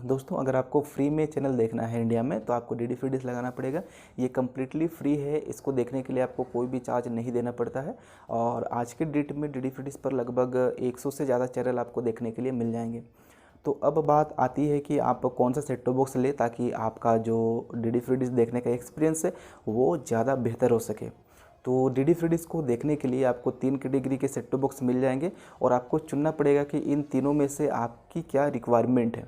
दोस्तों अगर आपको फ्री में चैनल देखना है इंडिया में तो आपको डीडी फ्री डिश लगाना पड़ेगा। ये कम्प्लीटली फ्री है, इसको देखने के लिए आपको कोई भी चार्ज नहीं देना पड़ता है। और आज के डेट में डीडी फ्री डिश पर लगभग 100 से ज़्यादा चैनल आपको देखने के लिए मिल जाएंगे। तो अब बात आती है कि आप कौन सा सेट टॉप बॉक्स लें ताकि आपका जो डीडी फ्री डिश देखने का एक्सपीरियंस है वो ज़्यादा बेहतर हो सके। तो डीडी फ्री डिश को देखने के लिए आपको 3 कैटेगरी के सेट टॉप बॉक्स मिल जाएंगे और आपको चुनना पड़ेगा कि इन तीनों में से आपकी क्या रिक्वायरमेंट है।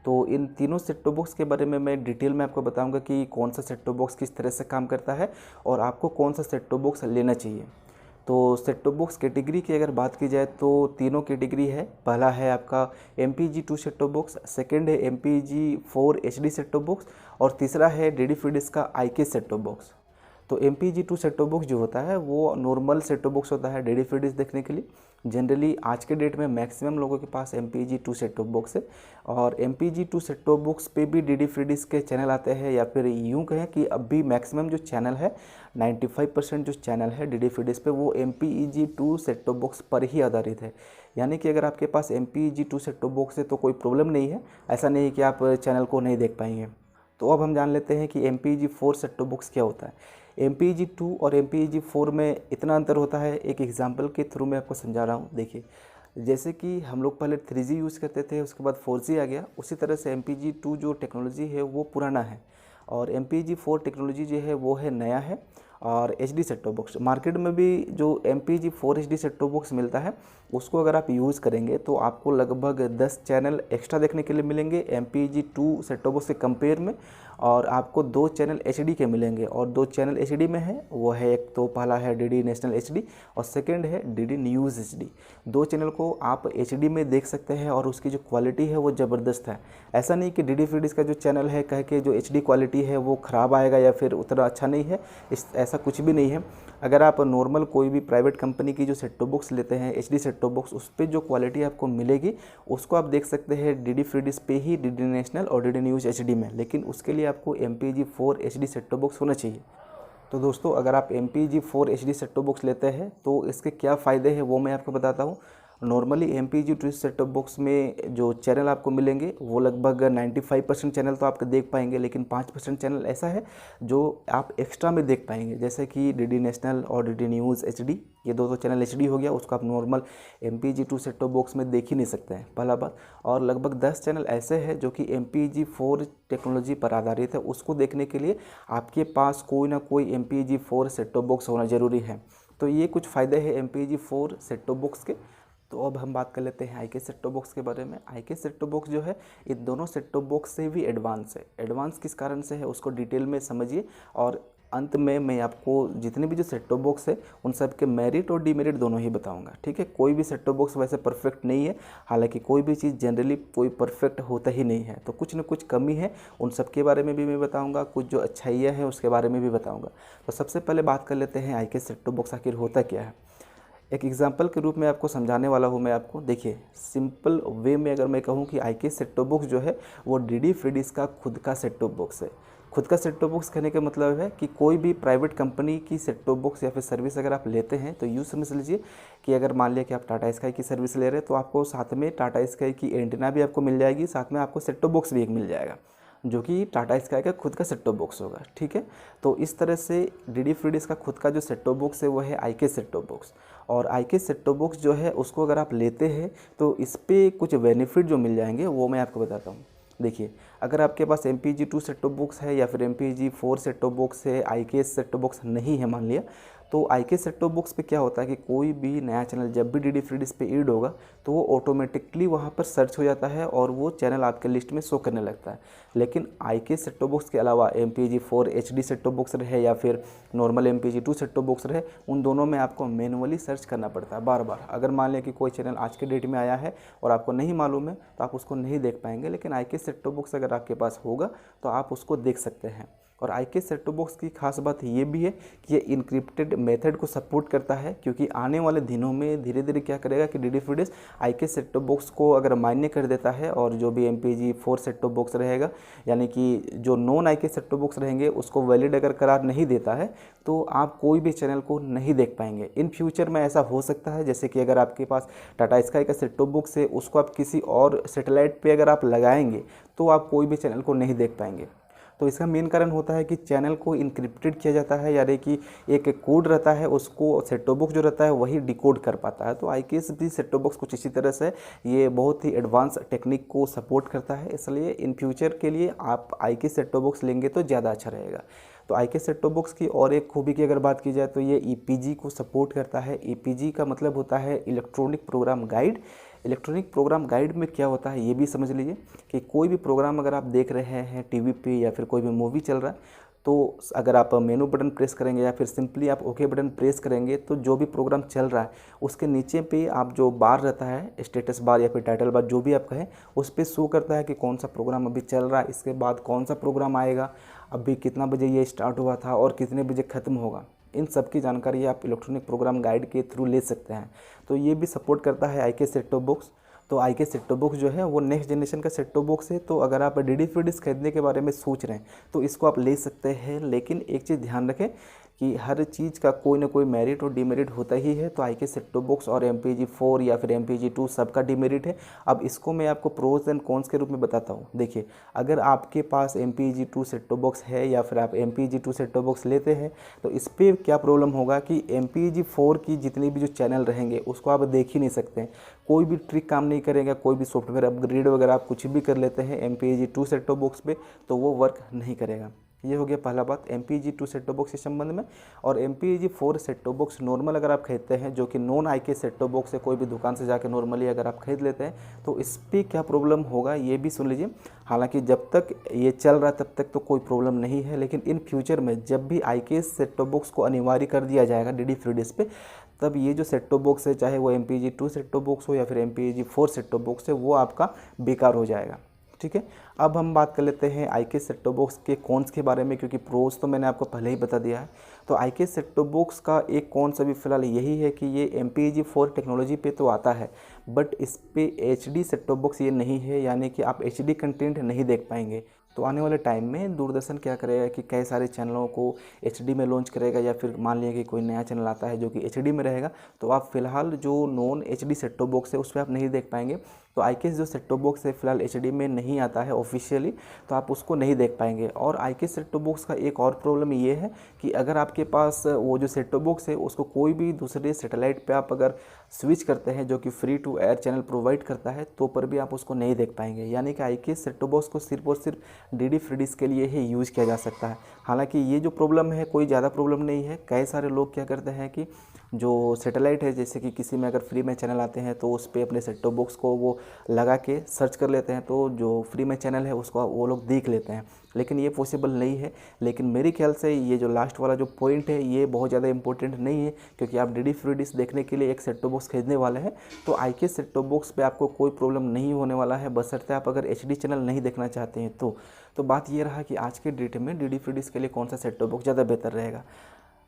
तो इन तीनों सेट टॉप बॉक्स के बारे में मैं डिटेल में आपको बताऊंगा कि कौन सा सेट टॉप बॉक्स किस तरह से काम करता है और आपको कौन सा सेट टॉप बॉक्स लेना चाहिए। तो सेट टॉप बॉक्स कैटेगरी की अगर बात की जाए तो तीनों कैटेगरी है। पहला है आपका MPEG-2 set top box, second है MPEG-4 HD set top box और तीसरा है डीडी फ्री डिश का IK सेट टॉप बॉक्स। तो MPEG-2 सेट टॉप बॉक्स जो होता है वो नॉर्मल सेट टॉप बॉक्स होता है डीडी फ्री डिश देखने के लिए। जनरली आज के डेट में मैक्सिमम लोगों के पास MPEG-2 सेट टॉप बॉक्स है और MPEG-2 सेट टॉप बॉक्स पे भी डीडी फ्री डिश के चैनल आते हैं, या फिर यूँ कहें कि अभी मैक्सिमम जो चैनल है 95% जो चैनल है डीडी फ्री डिश पे वो MPEG-2 सेट टॉप बॉक्स पर ही आधारित है। यानी कि अगर आपके पास MPEG-2 सेट टॉप बॉक्स है तो कोई प्रॉब्लम नहीं है, ऐसा नहीं है कि आप चैनल को नहीं देख पाएंगे। तो अब हम जान लेते हैं कि MPEG-4 सेट टॉप बॉक्स क्या होता है। MPEG-2 और MPEG-4 में इतना अंतर होता है, एक एग्जांपल के थ्रू मैं आपको समझा रहा हूँ। देखिए, जैसे कि हम लोग पहले 3G यूज़ करते थे, उसके बाद 4G आ गया, उसी तरह से MPEG-2 जो टेक्नोलॉजी है वो पुराना है और MPEG-4 टेक्नोलॉजी जो है वो है नया है। और HD set top box market में भी जो MPEG-4 HD set top box मिलता है उसको अगर आप यूज़ करेंगे तो आपको लगभग 10 चैनल एक्स्ट्रा देखने के लिए मिलेंगे MPEG-2 सेट टॉप बॉक्स से कंपेयर में। और आपको 2 चैनल HD के मिलेंगे और 2 चैनल HD में है वो है, एक तो पहला है DD नेशनल HD और सेकंड है DD न्यूज़ HD। 2 चैनल को आप HD में देख सकते हैं और उसकी जो क्वालिटी है वो ज़बरदस्त है। ऐसा नहीं कि डीडी फ्री डिश का जो चैनल है कह के जो HD क्वालिटी है वो ख़राब आएगा या फिर उतना अच्छा नहीं है, ऐसा कुछ भी नहीं है। अगर आप नॉर्मल कोई भी प्राइवेट कंपनी की जो सेट टॉप बॉक्स लेते हैं HD सेट टॉप बॉक्स, उस पर जो क्वालिटी आपको मिलेगी उसको आप देख सकते हैं डीडी फ्री डिश पे ही, DD नेशनल और DD न्यूज़ HD में। लेकिन उसके लिए आपको MPEG-4 HD set top box होना चाहिए। तो दोस्तों अगर आप MPEG-4 HD set top box लेते हैं तो इसके क्या फ़ायदे हैं वो मैं आपको बताता हूँ। Normally MPEG-2 set top box में जो चैनल आपको मिलेंगे वो लगभग 95% चैनल तो आप देख पाएंगे, लेकिन 5% चैनल ऐसा है जो आप एक्स्ट्रा में देख पाएंगे, जैसे कि DD नेशनल और DD न्यूज़ HD। ये दो चैनल HD हो गया, उसको आप normal MPEG-2 set top box में देख ही नहीं सकते हैं, पहला बात। और लगभग 10 चैनल ऐसे हैं जो कि MPEG-4 टेक्नोलॉजी पर आधारित है, उसको देखने के लिए आपके पास कोई ना कोई MPEG-4 सेट टॉप बॉक्स होना ज़रूरी है। तो ये कुछ फ़ायदे हैं MPEG-4 सेट टॉप बॉक्स के। तो अब हम बात कर लेते हैं IK सेट टॉप बॉक्स के बारे में। IK सेट टॉप बॉक्स जो है इन दोनों सेट टॉप बॉक्स से भी एडवांस है। एडवांस किस कारण से है उसको डिटेल में समझिए और अंत में मैं आपको जितने भी जो सेट टॉप बॉक्स है उन सब के मेरिट और डीमेरिट दोनों ही बताऊंगा, ठीक है। कोई भी सेट टॉप बॉक्स वैसे परफेक्ट नहीं है, हालांकि कोई भी चीज़ जनरली कोई परफेक्ट होता ही नहीं है, तो कुछ ना कुछ कमी है, उन सब के बारे में भी मैं बताऊंगा। कुछ जो अच्छाइयाँ हैं उसके बारे में भी बताऊँगा। तो सबसे पहले बात कर लेते हैं IK सेट टॉप बॉक्स आखिर होता क्या है। एक एग्जांपल के रूप में आपको समझाने वाला हूँ मैं आपको। देखिए, सिंपल वे में अगर मैं कहूँ कि IK सेट टॉप बॉक्स जो है वो डीडी फ्री डिश का खुद का सेट टॉप बॉक्स है। खुद का सेट टॉप बॉक्स कहने का मतलब है कि कोई भी प्राइवेट कंपनी की सेट टॉप बॉक्स या फिर सर्विस अगर आप लेते हैं तो यूँ समझ लीजिए कि अगर मान लिया कि आप टाटा स्काई की सर्विस ले रहे हैं तो आपको साथ में टाटा स्काई की एंटीना भी आपको मिल जाएगी, साथ में आपको सेट टॉप बॉक्स भी एक मिल जाएगा जो कि टाटा स्काई का खुद का सेट टॉप बॉक्स होगा, ठीक है। तो इस तरह से डीडी फ्री डिश का खुद का जो सेट टॉप बॉक्स है वो है IK सेट टॉप बॉक्स। और IK सेट टॉप बॉक्स जो है उसको अगर आप लेते हैं तो इस पर कुछ बेनिफिट जो मिल जाएंगे वो मैं आपको बताता हूँ। देखिए, अगर आपके पास MPEG-2 सेट टॉप बॉक्स है या फिर MPEG-4 सेट टॉप बॉक्स है, IK सेट टॉप बॉक्स नहीं है मान लिया, तो IK सेट टॉप बॉक्स पे क्या होता है कि कोई भी नया चैनल जब भी डीडी फ्री डिश पे ऐड होगा तो वो ऑटोमेटिकली वहाँ पर सर्च हो जाता है और वो चैनल आपके लिस्ट में शो करने लगता है। लेकिन IK सेट टॉप बॉक्स के अलावा MPEG-4 HD set top box रहे या फिर normal MPEG-2 set top box रहे, उन दोनों में आपको मैनुअली सर्च करना पड़ता है बार बार। अगर मान लें कि कोई चैनल आज के डेट में आया है और आपको नहीं मालूम है तो आप उसको नहीं देख पाएंगे, लेकिन IK सेट टॉप बॉक्स अगर आपके पास होगा तो आप उसको देख सकते हैं। और IK सेट टॉप बॉक्स की खास बात ये भी है कि ये इनक्रिप्टेड मेथड को सपोर्ट करता है, क्योंकि आने वाले दिनों में धीरे धीरे क्या करेगा कि DD Free Dish IK set top box को अगर मान्य कर देता है और जो भी MPEG-4 सेट टॉप बॉक्स रहेगा, यानी कि जो non IK set top box रहेंगे उसको वैलिड अगर करार नहीं देता है तो आप कोई भी चैनल को नहीं देख पाएंगे। इन फ्यूचर में ऐसा हो सकता है जैसे कि अगर आपके पास टाटा स्काई का सेट टॉप बॉक्स है, उसको आप किसी और सैटेलाइट पे अगर आप लगाएंगे तो आप कोई भी चैनल को नहीं देख पाएंगे। तो इसका मेन कारण होता है कि चैनल को इनक्रिप्टेड किया जाता है, यानी कि एक कोड रहता है, उसको सेट टॉप बॉक्स जो रहता है वही डिकोड कर पाता है। तो IK सेट टॉप बॉक्स कुछ इसी तरह से ये बहुत ही एडवांस टेक्निक को सपोर्ट करता है, इसलिए इन फ्यूचर के लिए आप IK सेट टॉप बॉक्स लेंगे तो ज़्यादा अच्छा रहेगा। तो IK सेट टॉप बॉक्स की और एक खूबी की अगर बात की जाए तो ये EPG को सपोर्ट करता है। EPG का मतलब होता है electronic program guide. Electronic program guide में क्या होता है ये भी समझ लीजिए कि कोई भी प्रोग्राम अगर आप देख रहे हैं टीवी पे या फिर कोई भी मूवी चल रहा है, तो अगर आप मेनू बटन प्रेस करेंगे या फिर सिंपली आप ओके बटन प्रेस करेंगे तो जो भी प्रोग्राम चल रहा है उसके नीचे पे आप जो बार रहता है, स्टेटस बार या फिर टाइटल बार जो भी आप कहें, उस पर शो करता है कि कौन सा प्रोग्राम अभी चल रहा है, इसके बाद कौन सा प्रोग्राम आएगा, अभी कितना बजे ये स्टार्ट हुआ था और कितने बजे ख़त्म होगा। इन सब की जानकारी आप इलेक्ट्रॉनिक प्रोग्राम गाइड के थ्रू ले सकते हैं। तो ये भी सपोर्ट करता है IK सेट टॉप बॉक्स। तो IK सेट टॉप बॉक्स जो है वो नेक्स्ट जनरेशन का सेट टॉप बॉक्स है। तो अगर आप DD Free Dish खरीदने के बारे में सोच रहे हैं तो इसको आप ले सकते हैं, लेकिन एक चीज़ ध्यान रखें कि हर चीज़ का कोई ना कोई मेरिट और डिमेरिट होता ही है। तो IK सेट टॉप बॉक्स और MPEG-4 या फिर MPEG-2 सबका डिमेरिट है। अब इसको मैं आपको प्रोज एंड कॉन्स के रूप में बताता हूँ। देखिए, अगर आपके पास MPEG-2 सेट टॉप बॉक्स है या फिर आप MPEG-2 सेट टॉप बॉक्स लेते हैं तो इस पर क्या प्रॉब्लम होगा कि MPEG-4 की जितने भी जो चैनल रहेंगे उसको आप देख ही नहीं सकते हैं, कोई भी ट्रिक काम नहीं करेगा, कोई भी सॉफ्टवेयर अपग्रेड वगैरह आप कुछ भी कर लेते हैं MPEG-2 सेट टॉप बॉक्स पे तो वो वर्क नहीं करेगा। ये हो गया पहला बात MPEG-2 सेट टॉप बॉक्स के संबंध में। और MPEG-4 set top box normal अगर आप खरीदते हैं, जो कि non IK set top box है, कोई भी दुकान से जाकर नॉर्मली अगर आप खरीद लेते हैं तो इस पर क्या प्रॉब्लम होगा ये भी सुन लीजिए। हालांकि जब तक ये चल रहा है तब तक तो कोई प्रॉब्लम नहीं है, लेकिन इन फ्यूचर में जब भी IK सेट टॉप बॉक्स को अनिवार्य कर दिया जाएगा DD Free Dish पे, तब ये जो सेट टॉप बॉक्स है, चाहे वो MPEG-2 सेट टॉप बॉक्स हो या फिर MPEG-4 सेट टॉप बॉक्स है, वो आपका बेकार हो जाएगा। ठीक है, अब हम बात कर लेते हैं IK सेट टॉप बॉक्स के कॉन्स के बारे में, क्योंकि प्रोज तो मैंने आपको पहले ही बता दिया है। तो IK सेट टॉप बॉक्स का एक कॉन्स अभी फ़िलहाल यही है कि ये MPEG-4 टेक्नोलॉजी पे तो आता है, बट इस पे HD सेट टॉप बॉक्स ये नहीं है, यानी कि आप HD कंटेंट नहीं देख पाएंगे। तो आने वाले टाइम में दूरदर्शन क्या करेगा कि कई सारे चैनलों को HD में लॉन्च करेगा, या फिर मान लिया कि कोई नया चैनल आता है जो कि HD में रहेगा, तो आप फिलहाल जो non HD set top box है उस पर आप नहीं देख पाएंगे। तो IK जो सेट टॉप बॉक्स है फिलहाल HD में नहीं आता है ऑफिशियली, तो आप उसको नहीं देख पाएंगे। और IK सेट टॉप बॉक्स का एक और प्रॉब्लम ये है कि अगर आपके पास वो जो सेट टॉप बॉक्स है उसको कोई भी दूसरे सैटेलाइट पे आप अगर स्विच करते हैं जो कि free to air channel provide करता है, तो पर भी आप उसको नहीं देख पाएंगे। यानी कि IK सेट टॉप बॉक्स को सिर्फ और सिर्फ DD Free Dish के लिए ही यूज़ किया जा सकता है। हालांकि ये जो प्रॉब्लम है कोई ज़्यादा प्रॉब्लम नहीं है। कई सारे लोग क्या करते हैं कि जो सैटेलाइट है, जैसे कि किसी में अगर फ्री में चैनल आते हैं तो उस पर अपने सेट टॉप बॉक्स को वो लगा के सर्च कर लेते हैं, तो जो फ्री में चैनल है उसको वो लोग देख लेते हैं, लेकिन ये पॉसिबल नहीं है। लेकिन मेरे ख्याल से ये जो लास्ट वाला जो पॉइंट है ये बहुत ज़्यादा इंपॉर्टेंट नहीं है, क्योंकि आप DD Free Dish देखने के लिए एक सेट टॉप बॉक्स खरीदने वाले हैं तो IK सेट टॉप बॉक्स पे आपको कोई प्रॉब्लम नहीं होने वाला है, बशर्ते आप अगर HD चैनल नहीं देखना चाहते हैं तो बात ये रहा कि आज के डेट में DD Free Dish के लिए कौन सा सेट टॉप बॉक्स ज़्यादा बेहतर रहेगा।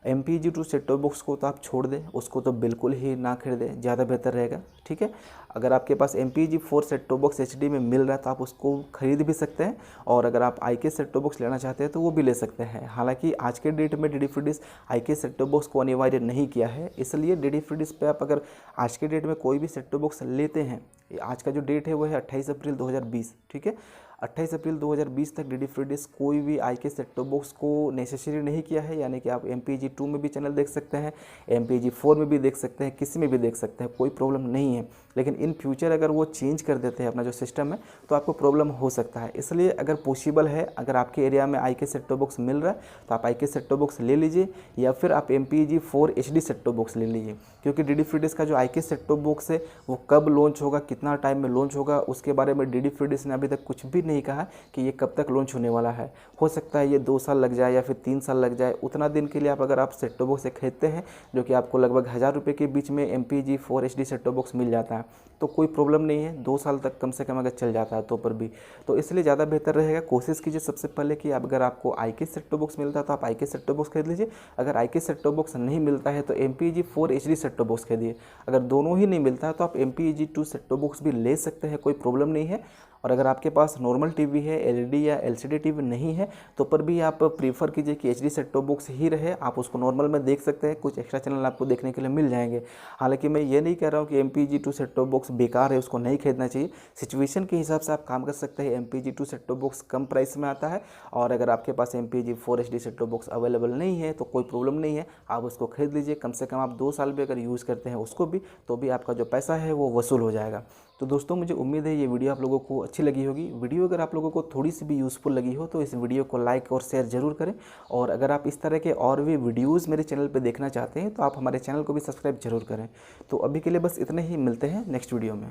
MPEG-2 सेट टॉप बॉक्स को तो आप छोड़ दें, उसको तो बिल्कुल ही ना खरीदें, ज़्यादा बेहतर रहेगा। ठीक है, अगर आपके पास MPEG-4 set top box HD में मिल रहा है तो आप उसको खरीद भी सकते हैं, और अगर आप IK सेट टॉप बॉक्स लेना चाहते हैं तो वो भी ले सकते हैं। हालांकि आज के डेट में DD Free Dish IK set top box को अनिवार्य नहीं किया है, इसलिए DD Free Dish पे आप अगर आज के डेट में कोई भी सेट टॉप बॉक्स लेते हैं, आज का जो डेट है वो है 28 अप्रैल 2020। ठीक है, 28 अप्रैल 2020 तक DD Free Dish कोई भी IK सेट टॉप बॉक्स को नेसेसरी नहीं किया है, यानी कि आप MPEG-2 में भी चैनल देख सकते हैं, MPEG-4 में भी देख सकते हैं, किसी में भी देख सकते हैं, कोई प्रॉब्लम नहीं है। लेकिन इन फ्यूचर अगर वो चेंज कर देते हैं अपना जो सिस्टम है तो आपको प्रॉब्लम हो सकता है। इसलिए अगर पॉसिबल है, अगर आपके एरिया में IK सेट टॉप बॉक्स मिल रहा है तो आप IK सेट टॉप बॉक्स ले लीजिए, या फिर आप MPEG-4 HD set top box ले लीजिए, क्योंकि DD Free Dish का जो IK सेट टॉप बॉक्स है वो कब लॉन्च होगा, कितना टाइम में लॉन्च होगा, उसके बारे में DD Free Dish ने अभी तक कुछ भी नहीं कहा कि ये कब तक लॉन्च होने वाला है। हो सकता है ये 2 साल लग जाए या फिर 3 साल लग जाए। उतना दिन के लिए अगर आप सेट टॉप बॉक्स से खरीदते हैं, जो कि आपको लगभग 1000 रुपये के बीच में MPEG-4 HD set top box मिल जाता है, है, तो कोई प्रॉब्लम नहीं है, 2 साल तक कम से कम अगर चल जाता है तो पर भी, तो इसलिए ज़्यादा बेहतर रहेगा। कोशिश कीजिए सबसे पहले कि अगर आपको IK सेट टॉप बॉक्स मिलता है तो आप IK सेट टॉप बॉक्स खरीद लीजिए। अगर IK सेट टॉप बॉक्स नहीं मिलता है तो MPEG 4 HD set top box खरीदिए। अगर दोनों ही नहीं मिलता है तो आप MPEG 2 सेट टॉप बॉक्स भी ले सकते हैं, कोई प्रॉब्लम नहीं है। और अगर आपके पास नॉर्मल टीवी है, LED या LCD टीवी नहीं है, तो पर भी आप प्रीफर कीजिए कि HD सेट टॉप बॉक्स ही रहे, आप उसको नॉर्मल में देख सकते हैं, कुछ एक्स्ट्रा चैनल आपको देखने के लिए मिल जाएंगे। हालांकि मैं ये नहीं कह रहा हूँ कि MPEG 2 सेट टॉप बॉक्स बेकार है, उसको नहीं खरीदना चाहिए। सिचुएशन के हिसाब से आप काम कर सकते हैं। MPEG 2 सेट टॉप बॉक्स कम प्राइस में आता है, और अगर आपके पास MPEG 4 HD set top box available नहीं है तो कोई प्रॉब्लम नहीं है, आप उसको खरीद लीजिए। कम से कम आप 2 साल भी अगर यूज़ करते हैं उसको भी, तो भी आपका जो पैसा है वो वसूल हो जाएगा। तो दोस्तों, मुझे उम्मीद है ये वीडियो आप लोगों को अच्छी लगी होगी। वीडियो अगर आप लोगों को थोड़ी सी भी यूज़फुल लगी हो तो इस वीडियो को लाइक और शेयर ज़रूर करें। और अगर आप इस तरह के और भी वीडियोज़ मेरे चैनल पे देखना चाहते हैं तो आप हमारे चैनल को भी सब्सक्राइब जरूर करें। तो अभी के लिए बस इतने ही, मिलते हैं नेक्स्ट वीडियो में।